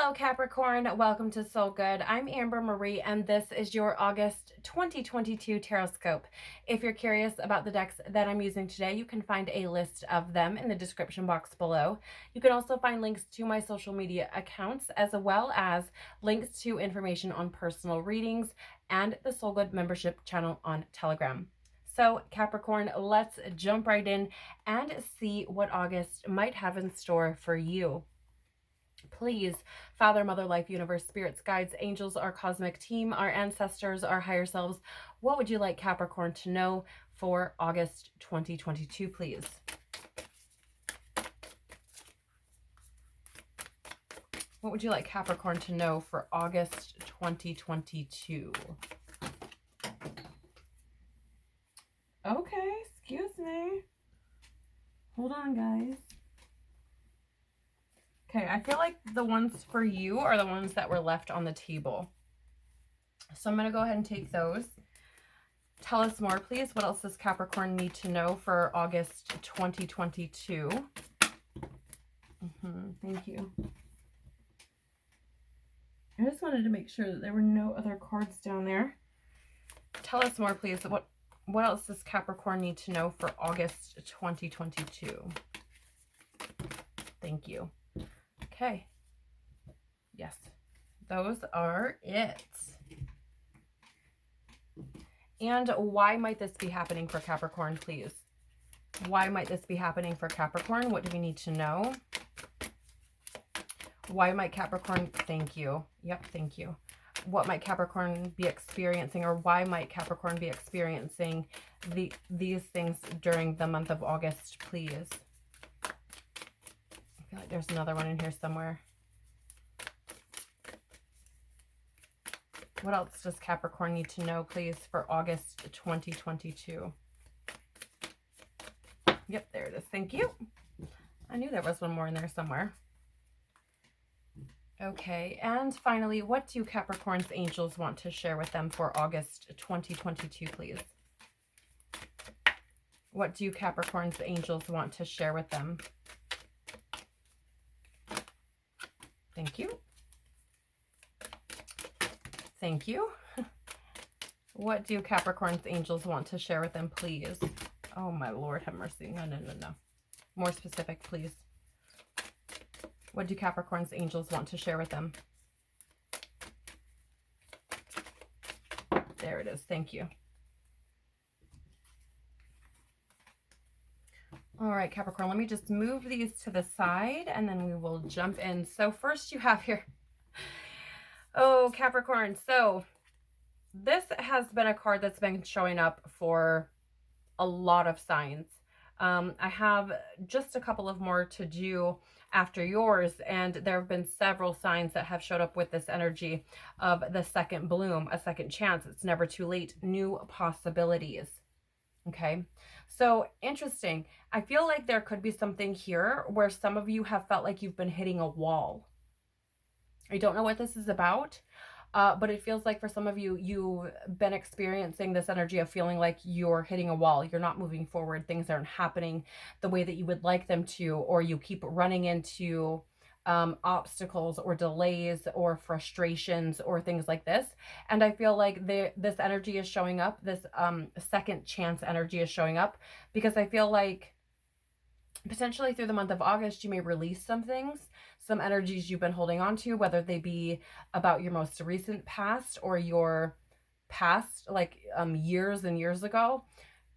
Hello Capricorn, welcome to Soul Good. I'm Amber Marie and this is your August 2022 Tarotscope. If you're curious about the decks that I'm using today, you can find a list of them in the description box below. You can also find links to my social media accounts as well as links to information on personal readings and the Soul Good membership channel on Telegram. So Capricorn, let's jump right in and see what August might have in store for you. Please, Father, Mother, Life, Universe, Spirits, Guides, Angels, our cosmic team, our ancestors, our higher selves, what would you like Capricorn to know for August 2022, please? What would you like Capricorn to know for August 2022? Okay, excuse me. Hold on, guys. Okay, I feel like the ones for you are the ones that were left on the table. So I'm going to go ahead and take those. Tell us more, please. What else does Capricorn need to know for August 2022? Thank you. I just wanted to make sure that there were no other cards down there. Tell us more, please. What else does Capricorn need to know for August 2022? Thank you. Okay. Yes, those are it. And why might this be happening for Capricorn, please? Why might this be happening for Capricorn? What do we need to know? Why might Capricorn, thank you. Yep, thank you. What might Capricorn be experiencing, or why might Capricorn be experiencing these things during the month of August, please? I feel like there's another one in here somewhere. What else does Capricorn need to know, please, for August 2022? Yep, there it is. Thank you. I knew there was one more in there somewhere. Okay, and finally, what do Capricorn's angels want to share with them for August 2022, please? What do Capricorn's angels want to share with them? Thank you. Thank you. What do Capricorn's angels want to share with them, please? Oh, my Lord, have mercy. No, no, no, no. More specific, please. What do Capricorn's angels want to share with them? There it is. Thank you. All right, Capricorn, let me just move these to the side and then we will jump in. So first you have here, oh, Capricorn. So this has been a card that's been showing up for a lot of signs. I have just a couple of more to do after yours, and there have been several signs that have showed up with this energy of the second bloom, a second chance. It's never too late. New possibilities. Okay, so interesting. I feel like there could be something here where some of you have felt like you've been hitting a wall. I don't know what this is about, but it feels like for some of you, you've been experiencing this energy of feeling like you're hitting a wall. You're not moving forward. Things aren't happening the way that you would like them to, or you keep running into obstacles or delays or frustrations or things like this. And I feel like this energy is showing up. This second chance energy is showing up because I feel like potentially through the month of August, you may release some things, some energies you've been holding on to, whether they be about your most recent past or your past, like years and years ago.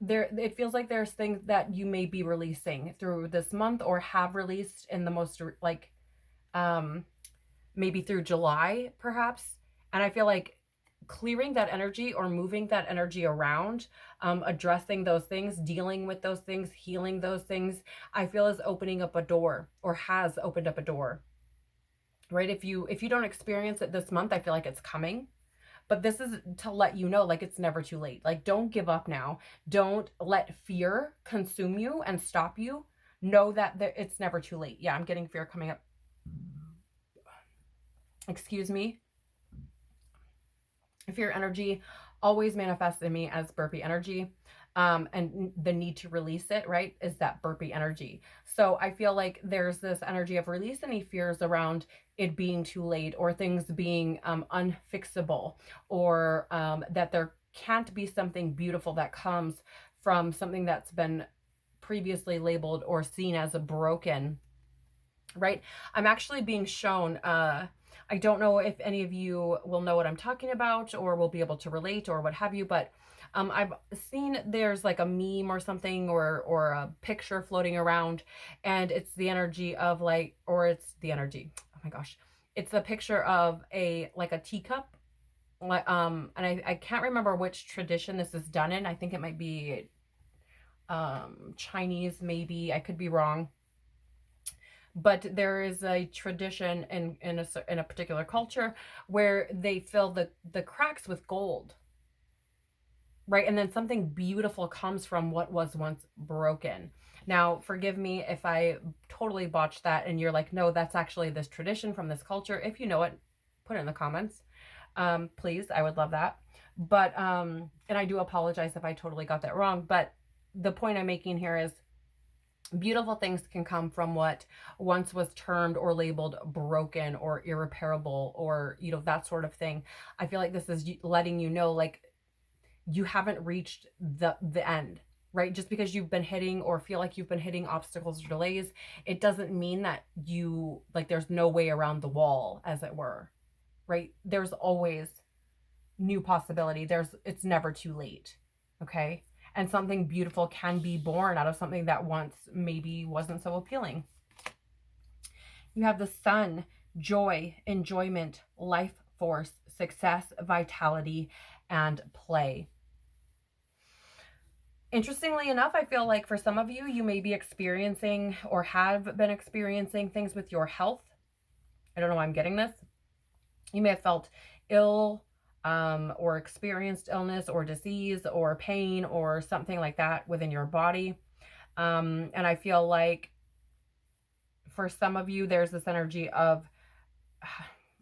It feels like there's things that you may be releasing through this month or have released in the most, like, maybe through July, perhaps. And I feel like clearing that energy or moving that energy around, addressing those things, dealing with those things, healing those things, I feel is opening up a door or has opened up a door, right? If you don't experience it this month, I feel like it's coming, but this is to let you know, like, it's never too late. Like, don't give up now. Don't let fear consume you and stop you. Know that it's never too late. Yeah, I'm getting fear coming up. Excuse me. Fear energy always manifests in me as burpee energy. and the need to release it, right, is that burpee energy. So I feel like there's this energy of release any fears around it being too late, or things being unfixable, or that there can't be something beautiful that comes from something that's been previously labeled or seen as a broken, right? I'm actually being shown, I don't know if any of you will know what I'm talking about or will be able to relate or what have you, but I've seen there's like a meme or something, or a picture floating around, and it's the energy of like, or it's the energy, oh my gosh, it's a picture of a, like a teacup, and I can't remember which tradition this is done in. I think it might be Chinese, maybe, I could be wrong, but there is a tradition in a particular culture where they fill the cracks with gold, right? And then something beautiful comes from what was once broken. Now, forgive me if I totally botched that and you're like, no, that's actually this tradition from this culture. If you know it, put it in the comments. Please, I would love that. But, and I do apologize if I totally got that wrong, but the point I'm making here is beautiful things can come from what once was termed or labeled broken or irreparable, or, you know, that sort of thing. I feel like this is letting you know, like, you haven't reached the end, right? Just because you've been hitting or feel like you've been hitting obstacles or delays, it doesn't mean that you, like, there's no way around the wall, as it were, right? There's always new possibility. It's never too late. Okay. And something beautiful can be born out of something that once maybe wasn't so appealing. You have the sun, joy, enjoyment, life force, success, vitality, and play. Interestingly enough, I feel like for some of you, you may be experiencing or have been experiencing things with your health. I don't know why I'm getting this. You may have felt ill, or experienced illness or disease or pain or something like that within your body. And I feel like for some of you, there's this energy of,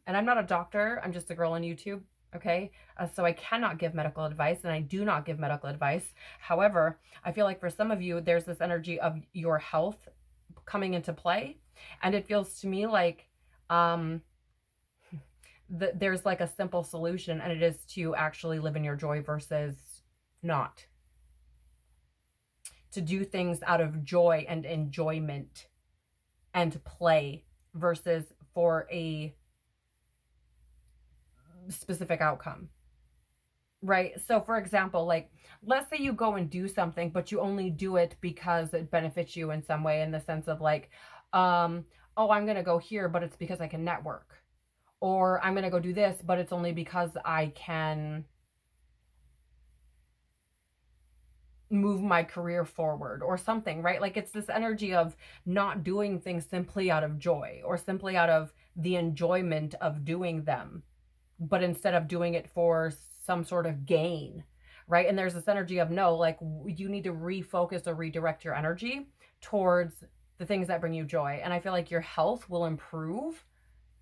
and I'm not a doctor, I'm just a girl on YouTube. Okay. So I cannot give medical advice, and I do not give medical advice. However, I feel like for some of you, there's this energy of your health coming into play. And it feels to me like, there's like a simple solution, and it is to actually live in your joy versus not. To do things out of joy and enjoyment and play versus for a specific outcome, right? So for example, like, let's say you go and do something, but you only do it because it benefits you in some way, in the sense of like, oh, I'm going to go here, but it's because I can network. Or I'm going to go do this, but it's only because I can move my career forward or something, right? Like, it's this energy of not doing things simply out of joy or simply out of the enjoyment of doing them, but instead of doing it for some sort of gain, right? And there's this energy of, no, like, you need to refocus or redirect your energy towards the things that bring you joy. And I feel like your health will improve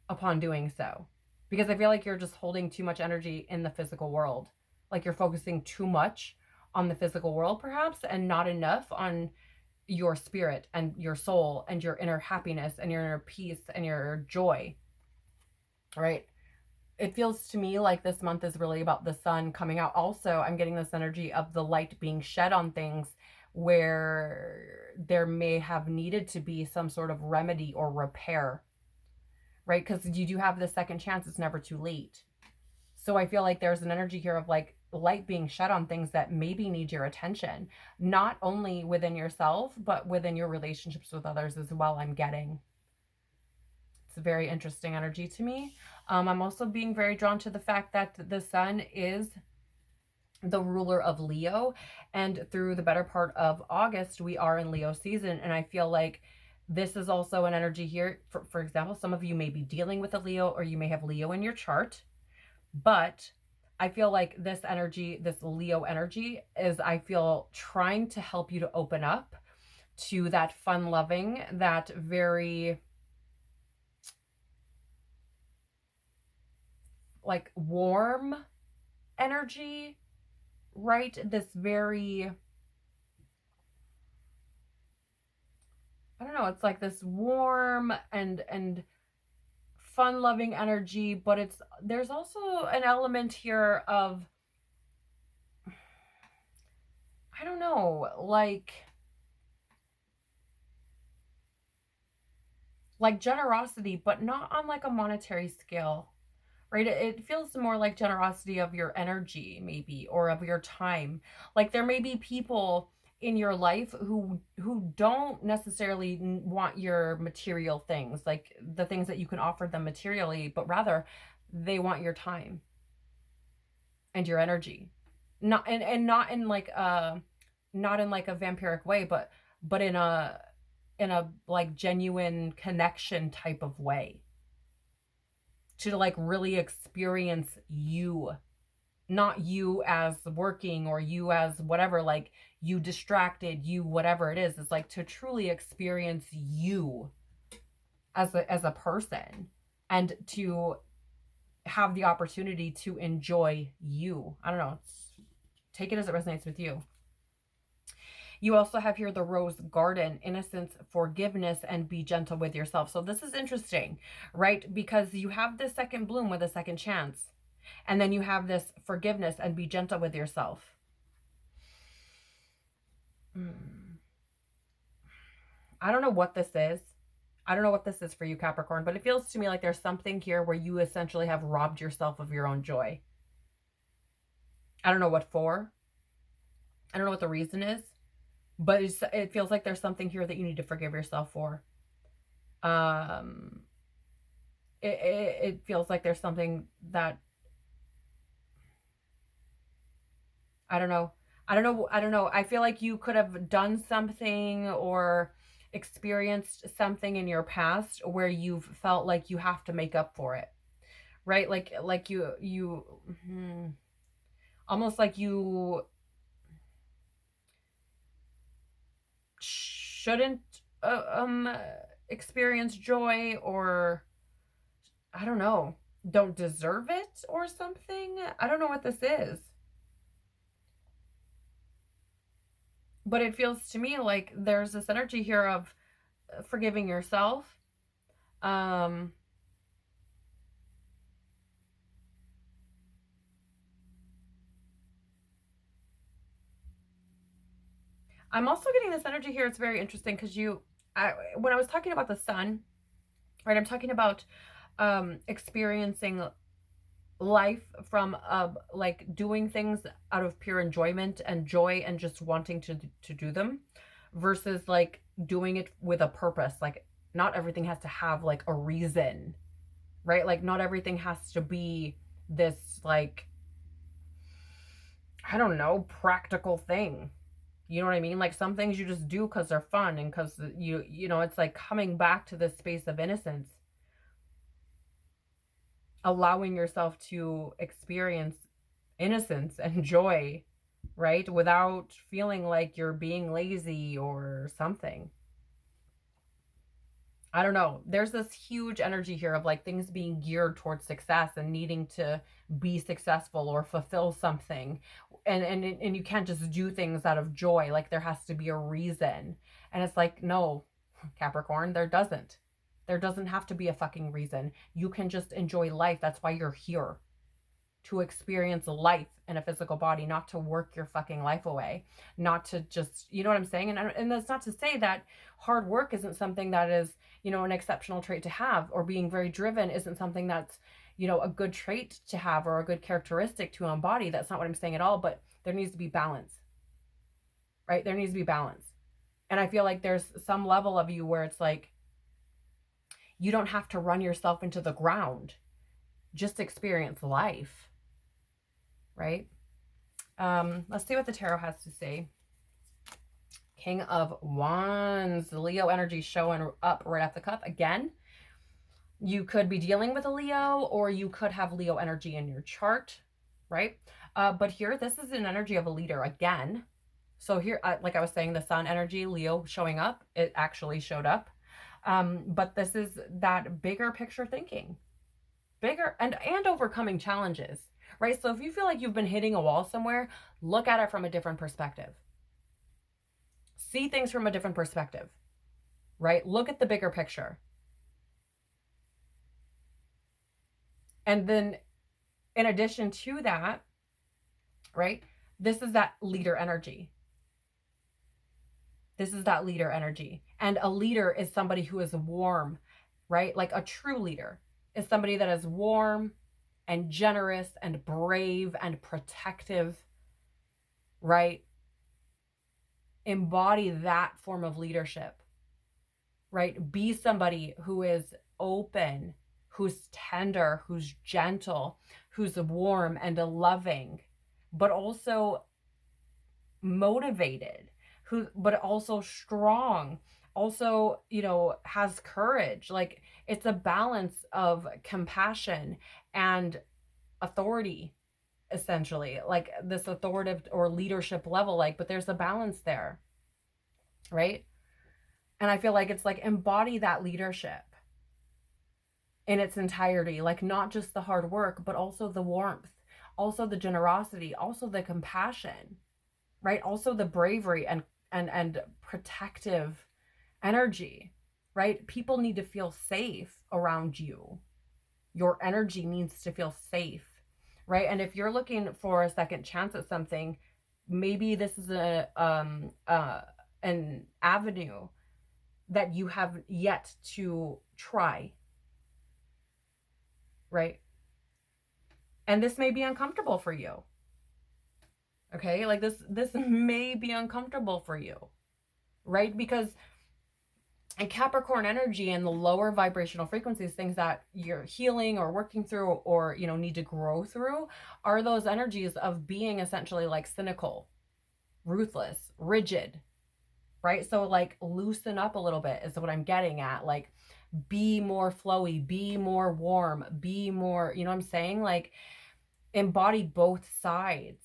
upon doing so, because I feel like you're just holding too much energy in the physical world. Like, you're focusing too much on the physical world perhaps, and not enough on your spirit and your soul and your inner happiness and your inner peace and your joy, right? It feels to me like this month is really about the sun coming out. Also, I'm getting this energy of the light being shed on things where there may have needed to be some sort of remedy or repair, right? Because you do have the second chance. It's never too late. So I feel like there's an energy here of like light being shed on things that maybe need your attention, not only within yourself, but within your relationships with others as well. I'm getting. It's a very interesting energy to me. I'm also being very drawn to the fact that the sun is the ruler of Leo, and through the better part of August, we are in Leo season. And I feel like this is also an energy here. For example, some of you may be dealing with a Leo, or you may have Leo in your chart, but I feel like this energy, this Leo energy, is, I feel, trying to help you to open up to that fun-loving, that very like warm energy, right? This very I don't know, it's like this warm and fun-loving energy, but there's also an element here of, I don't know, like generosity, but not on like a monetary scale, right? It feels more like generosity of your energy, maybe, or of your time. Like there may be people in your life who don't necessarily want your material things, like the things that you can offer them materially, but rather they want your time and your energy. Not and not in like not in like a vampiric way, but in a like genuine connection type of way, to like really experience you, not you as working or you as whatever, like you distracted, you whatever it is. It's like to truly experience you as a person, and to have the opportunity to enjoy you. I don't know, take it as it resonates with you. You also have here the rose garden, innocence, forgiveness, and be gentle with yourself. So this is interesting, right? Because you have this second bloom with a second chance. And then you have this forgiveness and be gentle with yourself. I don't know what this is. I don't know what this is for you, Capricorn, but it feels to me like there's something here where you essentially have robbed yourself of your own joy. I don't know what for. I don't know what the reason is. But it feels like there's something here that you need to forgive yourself for. It feels like there's something that, I don't know. I feel like you could have done something or experienced something in your past where you've felt like you have to make up for it, right? Like you almost like you shouldn't experience joy, or I don't know, don't deserve it or something. I don't know what this is, but it feels to me like there's this energy here of forgiving yourself. I'm also getting this energy here. It's very interesting because when I was talking about the sun, right, I'm talking about experiencing life from like doing things out of pure enjoyment and joy and just wanting to do them, versus like doing it with a purpose. Like not everything has to have like a reason, right? Like not everything has to be this, like, I don't know, practical thing. You know what I mean? Like some things you just do because they're fun and because you know, it's like coming back to this space of innocence, allowing yourself to experience innocence and joy, right? Without feeling like you're being lazy or something. I don't know. There's this huge energy here of like things being geared towards success and needing to be successful or fulfill something. And you can't just do things out of joy. Like there has to be a reason. And it's like, no, Capricorn, there doesn't. There doesn't have to be a fucking reason. You can just enjoy life. That's why you're here. To experience life in a physical body, not to work your fucking life away, not to just, you know what I'm saying? And that's not to say that hard work isn't something that is, you know, an exceptional trait to have, or being very driven isn't something that's, you know, a good trait to have or a good characteristic to embody. That's not what I'm saying at all, but there needs to be balance, right? There needs to be balance. And I feel like there's some level of you where it's like, you don't have to run yourself into the ground. Just experience life. Right? Let's see what the tarot has to say. King of Wands, Leo energy showing up right off the cuff. Again, you could be dealing with a Leo, or you could have Leo energy in your chart, right? But here, this is an energy of a leader again. So here, like I was saying, the sun energy, Leo showing up, it actually showed up. But this is that bigger picture thinking, bigger and overcoming challenges. Right? So if you feel like you've been hitting a wall somewhere, look at it from a different perspective. See things from a different perspective, right? Look at the bigger picture. And then in addition to that, right, this is that leader energy. This is that leader energy. And a leader is somebody who is warm, right? Like a true leader is somebody that is warm and generous and brave and protective, right? Embody that form of leadership, right? Be somebody who is open, who's tender, who's gentle, who's warm and loving, but also motivated, but also strong, also, you know, has courage. Like, it's a balance of compassion and authority, essentially, like this authoritative or leadership level, like, but there's a balance there, right? And I feel like it's like embody that leadership in its entirety, like not just the hard work, but also the warmth, also the generosity, also the compassion, right? Also the bravery and protective energy, right? People need to feel safe around you. Your energy needs to feel safe, right? And if you're looking for a second chance at something, maybe this is an avenue that you have yet to try, right? And this may be uncomfortable for you. Okay, like this may be uncomfortable for you, right? Because in Capricorn energy and the lower vibrational frequencies, things that you're healing or working through or, you know, need to grow through are those energies of being essentially like cynical, ruthless, rigid, right? So like loosen up a little bit is what I'm getting at. Like, be more flowy, be more warm, be more, you know what I'm saying? Like, embody both sides.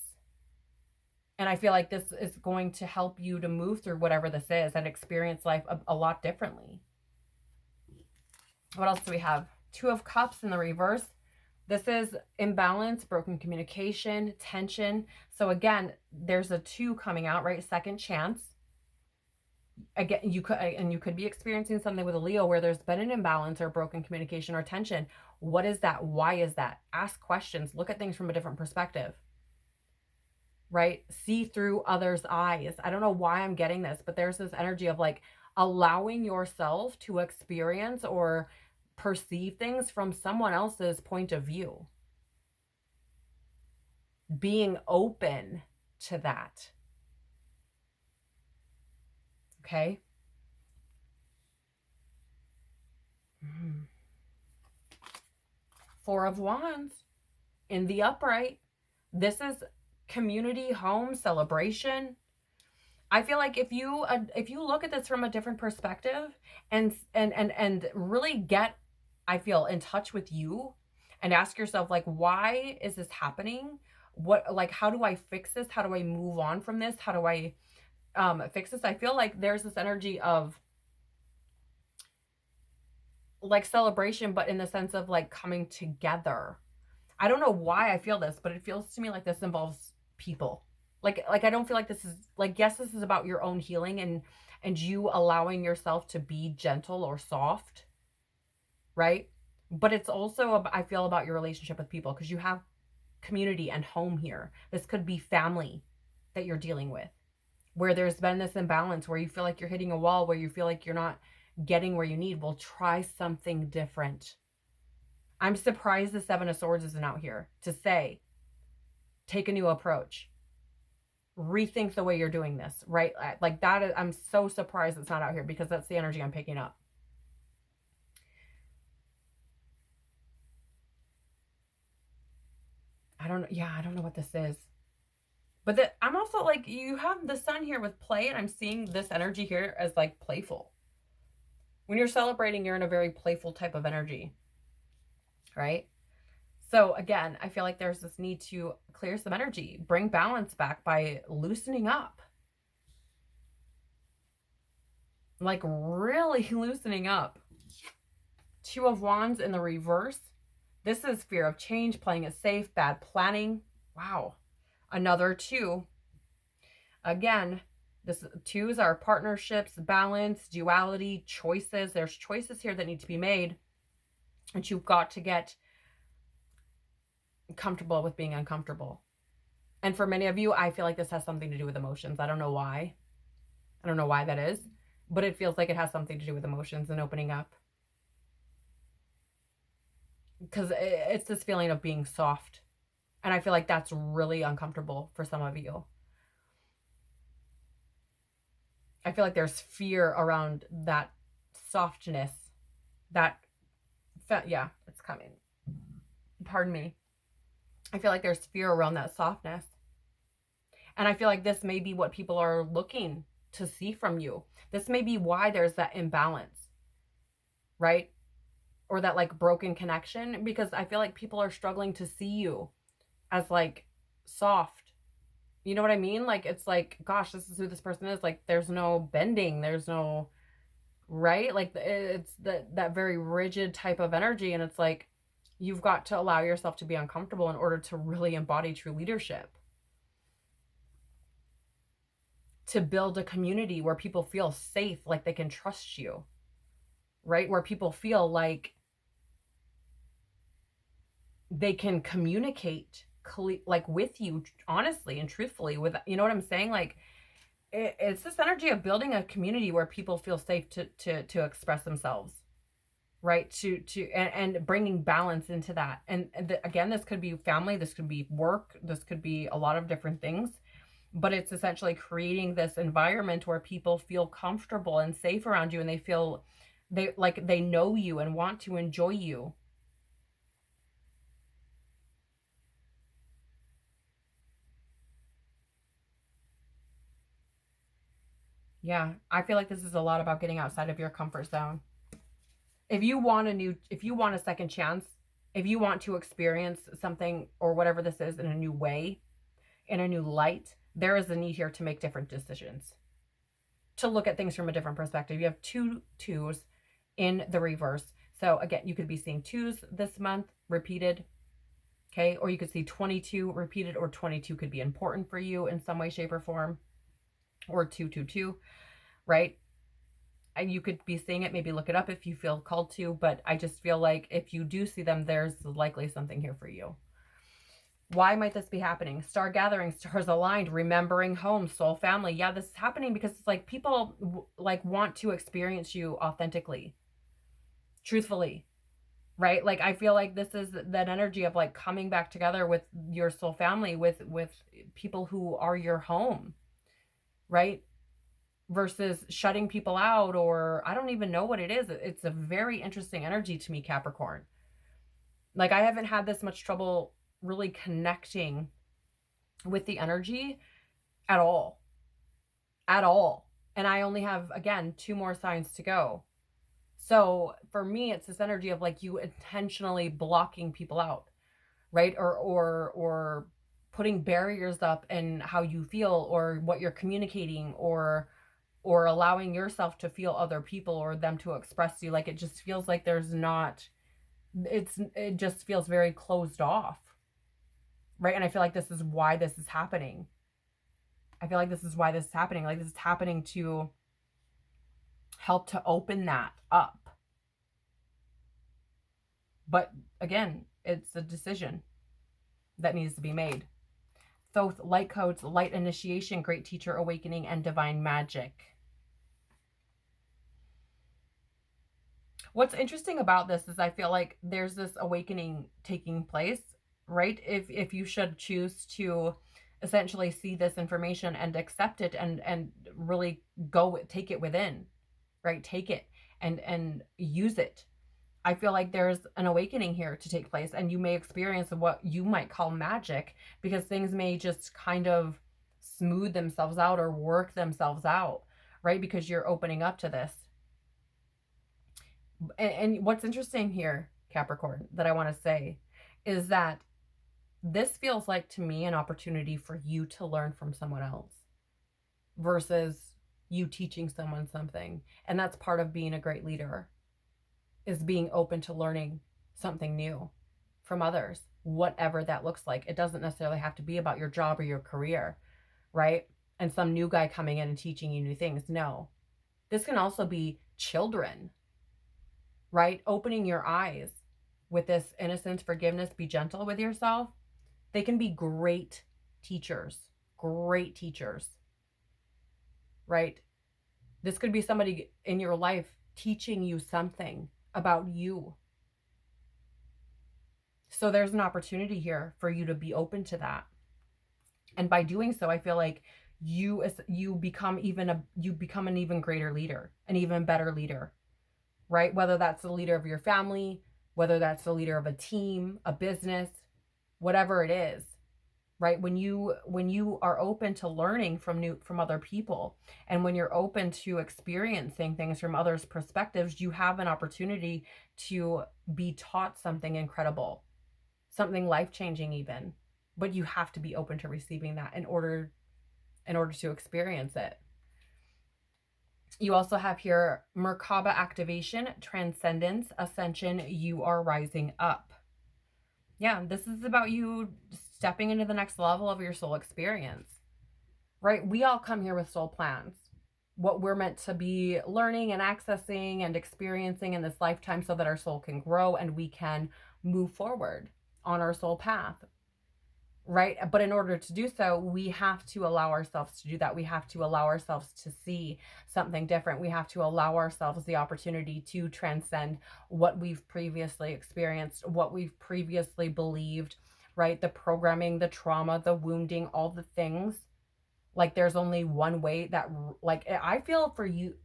And I feel like this is going to help you to move through whatever this is and experience life a lot differently. What else do we have? Two of Cups in the reverse. This is imbalance, broken communication, tension. So again, there's a 2 coming out, right? Second chance. Again, you could be experiencing something with a Leo where there's been an imbalance or broken communication or tension. What is that? Why is that? Ask questions. Look at things from a different perspective. Right? See through others' eyes. I don't know why I'm getting this, but there's this energy of like allowing yourself to experience or perceive things from someone else's point of view. Being open to that. Okay? Four of Wands in the upright. This is community, home, celebration. I feel like if you look at this from a different perspective and really get, I feel, in touch with you and ask yourself, like, why is this happening? What, like, how do I fix this? How do I move on from this? How do I fix this? I feel like there's this energy of like celebration, but in the sense of like coming together. I don't know why I feel this, but it feels to me like this involves people. Like I don't feel like this is like, yes, this is about your own healing and you allowing yourself to be gentle or soft, right? But it's also, I feel, about your relationship with people, because you have community and home here. This could be family that you're dealing with, where there's been this imbalance, where you feel like you're hitting a wall, where you feel like you're not getting where you need. Well, try something different. I'm surprised the 7 of Swords isn't out here to say, take a new approach. Rethink the way you're doing this, right? Like that is, I'm so surprised it's not out here, because that's the energy I'm picking up. I don't know what this is. But I'm also like, you have the Sun here with play, and I'm seeing this energy here as like playful. When you're celebrating, you're in a very playful type of energy, right? So again, I feel like there's this need to clear some energy, bring balance back by loosening up. Like really loosening up. 2 of Wands in the reverse. This is fear of change, playing it safe, bad planning. Wow. Another 2. Again, This twos are partnerships, balance, duality, choices. There's choices here that need to be made. And you've got to get comfortable with being uncomfortable. And for many of you, I feel like this has something to do with emotions. I don't know why. I don't know why that is, but it feels like it has something to do with emotions and opening up. Because it's this feeling of being soft. And I feel like that's really uncomfortable for some of you. I feel like there's fear around that softness. Yeah, it's coming. Pardon me. I feel like there's fear around that softness. And I feel like this may be what people are looking to see from you. This may be why there's that imbalance, right? Or that like broken connection, because I feel like people are struggling to see you as like soft. You know what I mean? Like, it's like, gosh, this is who this person is. Like, there's no bending. There's no, right? Like, it's that very rigid type of energy. And it's like, you've got to allow yourself to be uncomfortable in order to really embody true leadership. To build a community where people feel safe, like they can trust you, right? Where people feel like they can communicate like with you honestly and truthfully with, you know what I'm saying? Like, it's this energy of building a community where people feel safe to express themselves, right? And bringing balance into that. And again, this could be family, this could be work, this could be a lot of different things. But it's essentially creating this environment where people feel comfortable and safe around you, and they feel they know you and want to enjoy you. Yeah, I feel like this is a lot about getting outside of your comfort zone. If you want a second chance, if you want to experience something or whatever this is in a new way, in a new light, there is a need here to make different decisions, to look at things from a different perspective. You have two twos in the reverse. So again, you could be seeing twos this month repeated, okay? Or you could see 22 repeated, or 22 could be important for you in some way, shape, or form, or 222, right? And you could be seeing it, maybe look it up if you feel called to, but I just feel like if you do see them, there's likely something here for you. Why might this be happening? Star gathering, stars aligned, remembering home, soul family. Yeah, this is happening because it's like people like want to experience you authentically, truthfully, right? Like, I feel like this is that energy of like coming back together with your soul family, with people who are your home, right? Versus shutting people out, or I don't even know what it is. It's a very interesting energy to me, Capricorn. Like, I haven't had this much trouble really connecting with the energy at all. And I only have, again, 2 more signs to go. So for me, it's this energy of like you intentionally blocking people out, right? Or putting barriers up in how you feel or what you're communicating, or allowing yourself to feel other people or them to express you. Like, it just feels like there's not, it just feels very closed off. Right? And I feel like this is why this is happening. Like, this is happening to help to open that up. But again, it's a decision that needs to be made. Thoth, light codes, light initiation, great teacher, awakening, and divine magic. What's interesting about this is I feel like there's this awakening taking place, right? If you should choose to essentially see this information and accept it and really take it within, right? Take it and use it. I feel like there's an awakening here to take place, and you may experience what you might call magic, because things may just kind of smooth themselves out or work themselves out, right? Because you're opening up to this. And what's interesting here, Capricorn, that I want to say is that this feels like to me an opportunity for you to learn from someone else versus you teaching someone something. And that's part of being a great leader, is being open to learning something new from others, whatever that looks like. It doesn't necessarily have to be about your job or your career, right? and some new guy coming in and teaching you new things. No, this can also be children, right? Opening your eyes with this innocence, forgiveness, be gentle with yourself. They can be great teachers, right? This could be somebody in your life teaching you something about you. So there's an opportunity here for you to be open to that. And by doing so, I feel like you become an even greater leader, an even better leader, right? Whether that's the leader of your family, whether that's the leader of a team, a business, whatever it is, right? When you are open to learning from other people, and when you're open to experiencing things from others' perspectives, you have an opportunity to be taught something incredible, something life-changing even. But you have to be open to receiving that in order to experience it. You also have here Merkaba activation, Transcendence, Ascension, you are rising up. Yeah, this is about you stepping into the next level of your soul experience, right? We all come here with soul plans, what we're meant to be learning and accessing and experiencing in this lifetime so that our soul can grow and we can move forward on our soul path, right? But in order to do so, we have to allow ourselves to do that. We have to allow ourselves to see something different. We have to allow ourselves the opportunity to transcend what we've previously experienced, what we've previously believed, right? The programming, the trauma, the wounding, all the things. Like there's only one way that, like, I feel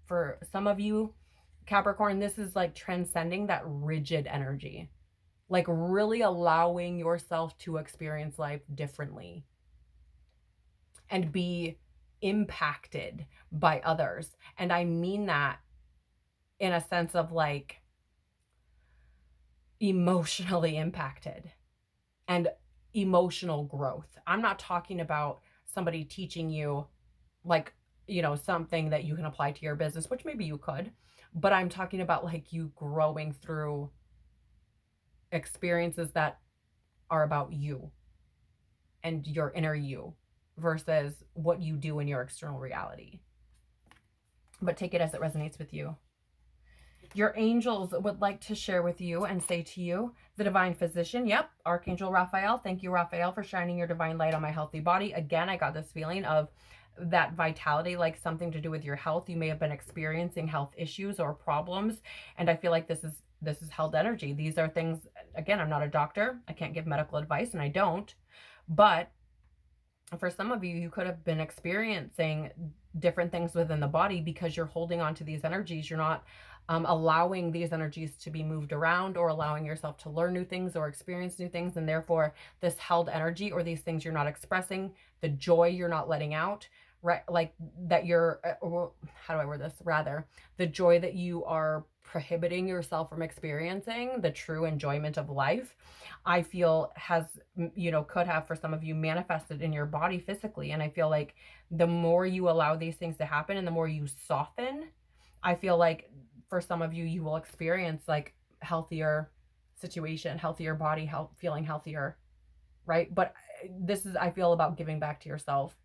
for some of you, Capricorn, this is like transcending that rigid energy. Like really allowing yourself to experience life differently and be impacted by others. And I mean that in a sense of like emotionally impacted and emotional growth. I'm not talking about somebody teaching you like, something that you can apply to your business, which maybe you could, but I'm talking about like you growing through experiences that are about you and your inner you versus what you do in your external reality. But take it as it resonates with you. Your angels would like to share with you and say to you, the divine physician, yep, Archangel Raphael. Thank you, Raphael, for shining your divine light on my healthy body. Again, I got this feeling of that vitality, like something to do with your health. You may have been experiencing health issues or problems, and I feel like this is held energy. These are things, again, I'm not a doctor. I can't give medical advice, and I don't. But for some of you, you could have been experiencing different things within the body because you're holding on to these energies. You're not allowing these energies to be moved around or allowing yourself to learn new things or experience new things. And therefore, this held energy or these things you're not expressing, the joy you're not letting out, right? Like that you're, how do I word this? Rather, the joy that you are prohibiting yourself from experiencing, the true enjoyment of life, I feel has, could have for some of you manifested in your body physically. And I feel like the more you allow these things to happen and the more you soften, I feel like for some of you, you will experience like healthier situation, healthier body, feeling healthier, right? But this is, I feel, about giving back to yourself.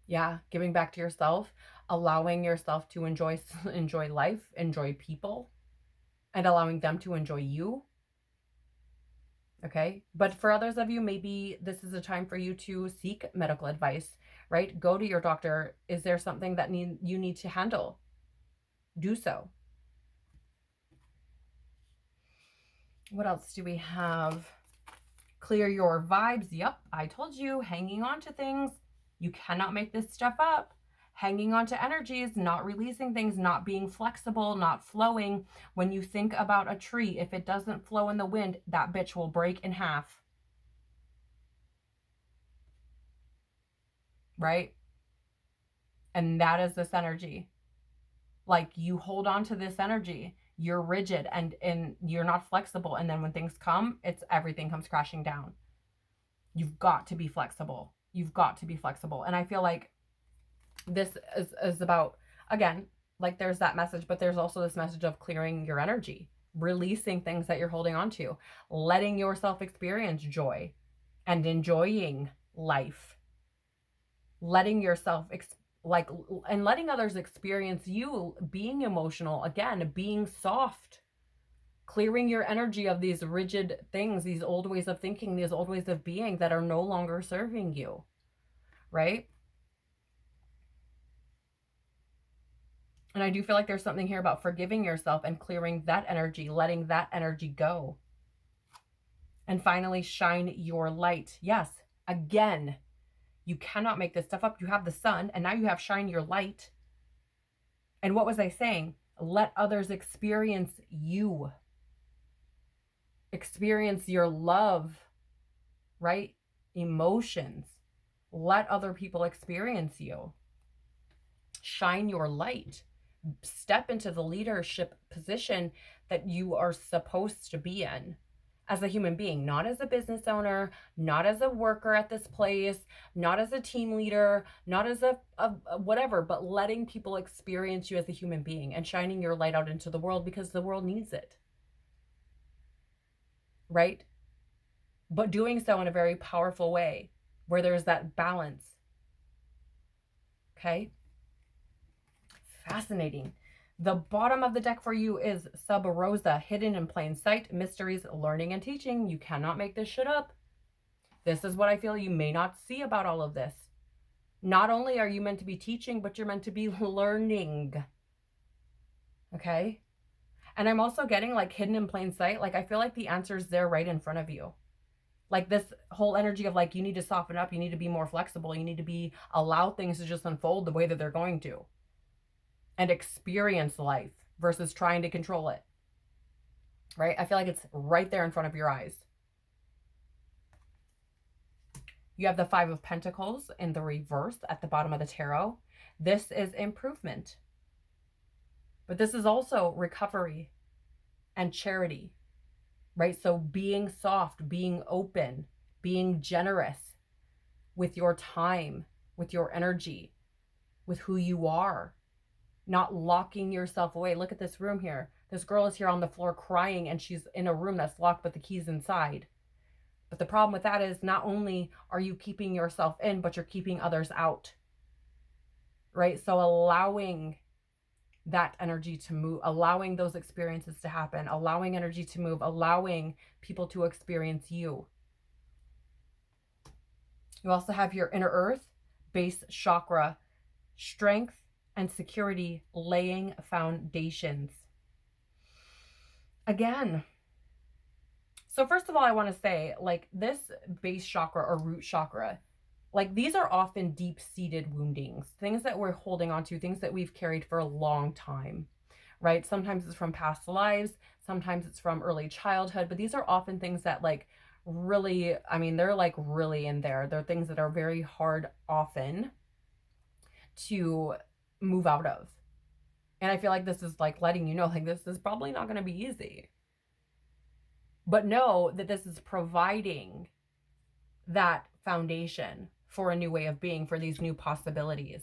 Yeah, giving back to yourself, allowing yourself to enjoy life, enjoy people, and allowing them to enjoy you. Okay. But for others of you, maybe this is a time for you to seek medical advice, right? Go to your doctor. Is there something that you need to handle? Do so. What else do we have? Clear your vibes. Yep, I told you, hanging on to things. You cannot make this stuff up. Hanging on to energies, not releasing things, not being flexible, not flowing. When you think about a tree, if it doesn't flow in the wind, that bitch will break in half. Right? And that is this energy. Like you hold on to this energy. You're rigid and you're not flexible. And then when things come, everything comes crashing down. You've got to be flexible. You've got to be flexible. And I feel like this is about, again, like there's that message, but there's also this message of clearing your energy, releasing things that you're holding on to, letting yourself experience joy and enjoying life, letting yourself and letting others experience you being emotional, again, being soft, clearing your energy of these rigid things, these old ways of thinking, these old ways of being that are no longer serving you, right? And I do feel like there's something here about forgiving yourself and clearing that energy, letting that energy go. And finally, shine your light. Yes, again, you cannot make this stuff up. You have the sun, and now you have shine your light. And what was I saying? Let others experience you. Experience your love, right? Emotions. Let other people experience you. Shine your light. Step into the leadership position that you are supposed to be in as a human being, not as a business owner, not as a worker at this place, not as a team leader, not as a whatever, but letting people experience you as a human being and shining your light out into the world because the world needs it, right? But doing so in a very powerful way where there's that balance, okay? Fascinating. The bottom of the deck for you is Sub Rosa, hidden in plain sight, mysteries, learning, and teaching. You cannot make this shit up. This is what I feel you may not see about all of this. Not only are you meant to be teaching, but you're meant to be learning. Okay? And I'm also getting like hidden in plain sight. Like I feel like the answer is there right in front of you. Like this whole energy of like, you need to soften up. You need to be more flexible. You need to allow things to just unfold the way that they're going to. And experience life versus trying to control it, right? I feel like it's right there in front of your eyes. You have the Five of Pentacles in the reverse at the bottom of the tarot. This is improvement. But this is also recovery and charity, right? So being soft, being open, being generous with your time, with your energy, with who you are. Not locking yourself away. Look at this room here. This girl is here on the floor crying and she's in a room that's locked but the key's inside. But the problem with that is not only are you keeping yourself in, but you're keeping others out. Right? So allowing that energy to move, allowing those experiences to happen, allowing energy to move, allowing people to experience you. You also have your inner earth, base chakra, strength, and security, laying foundations. Again, so first of all, I want to say like this base chakra or root chakra, like these are often deep-seated woundings, things that we're holding on to, things that we've carried for a long time, right? Sometimes it's from past lives, sometimes it's from early childhood, but these are often things that like really, I mean, they're like really in there. They're things that are very hard often to move out of. And I feel like this is like letting you know, like this is probably not going to be easy. But know that this is providing that foundation for a new way of being, for these new possibilities.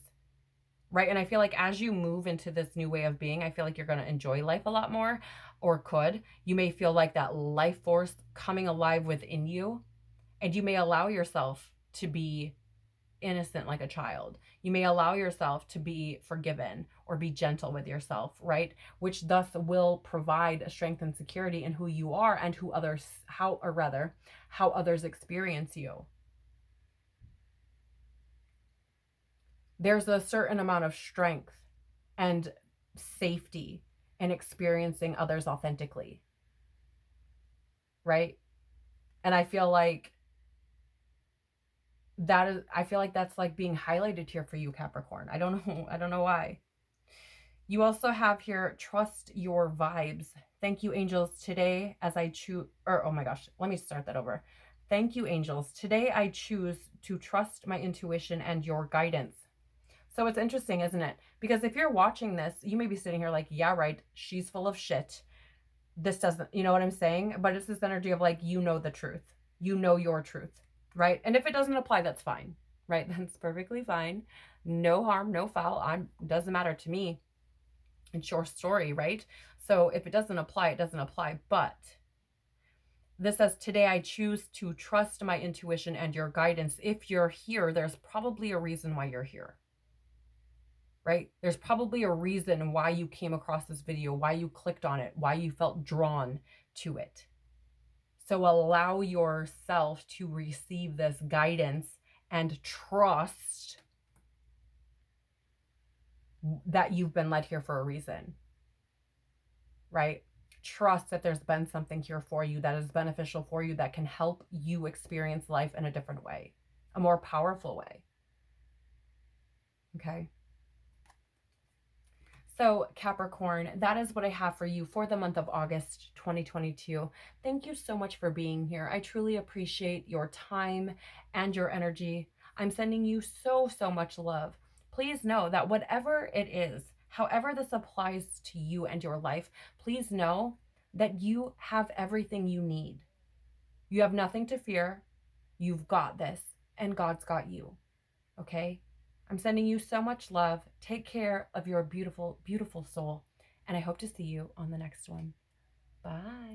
Right? And I feel like as you move into this new way of being, I feel like you're going to enjoy life a lot more, or could. You may feel like that life force coming alive within you, and you may allow yourself to be innocent like a child. You may allow yourself to be forgiven or be gentle with yourself, right? Which thus will provide a strength and security in who you are and how others experience you. There's a certain amount of strength and safety in experiencing others authentically, right? And I feel like that's like being highlighted here for you, Capricorn. I don't know why. You also have here, trust your vibes. Thank you, angels. Today, as I choose, oh my gosh, let me start that over. Thank you, angels. Today, I choose to trust my intuition and your guidance. So it's interesting, isn't it? Because if you're watching this, you may be sitting here like, yeah, right, she's full of shit. This doesn't, you know what I'm saying? But it's this energy of like, you know the truth. You know your truth. Right? And if it doesn't apply, that's fine, right? That's perfectly fine. No harm, no foul. Doesn't matter to me. It's your story, right? So if it doesn't apply, it doesn't apply. But This says, today I choose to trust my intuition and your guidance. If you're here, there's probably a reason why you're here, right? There's probably a reason why you came across this video, why you clicked on it, why you felt drawn to it. So allow yourself to receive this guidance and trust that you've been led here for a reason, right? Trust that there's been something here for you that is beneficial for you, that can help you experience life in a different way, a more powerful way. Okay. So Capricorn, that is what I have for you for the month of August 2022. Thank you so much for being here. I truly appreciate your time and your energy. I'm sending you so much love. Please know that whatever it is, however this applies to you and your life, please know that you have everything you need. You have nothing to fear. You've got this, and God's got you. Okay? I'm sending you so much love. Take care of your beautiful, beautiful soul. And I hope to see you on the next one. Bye.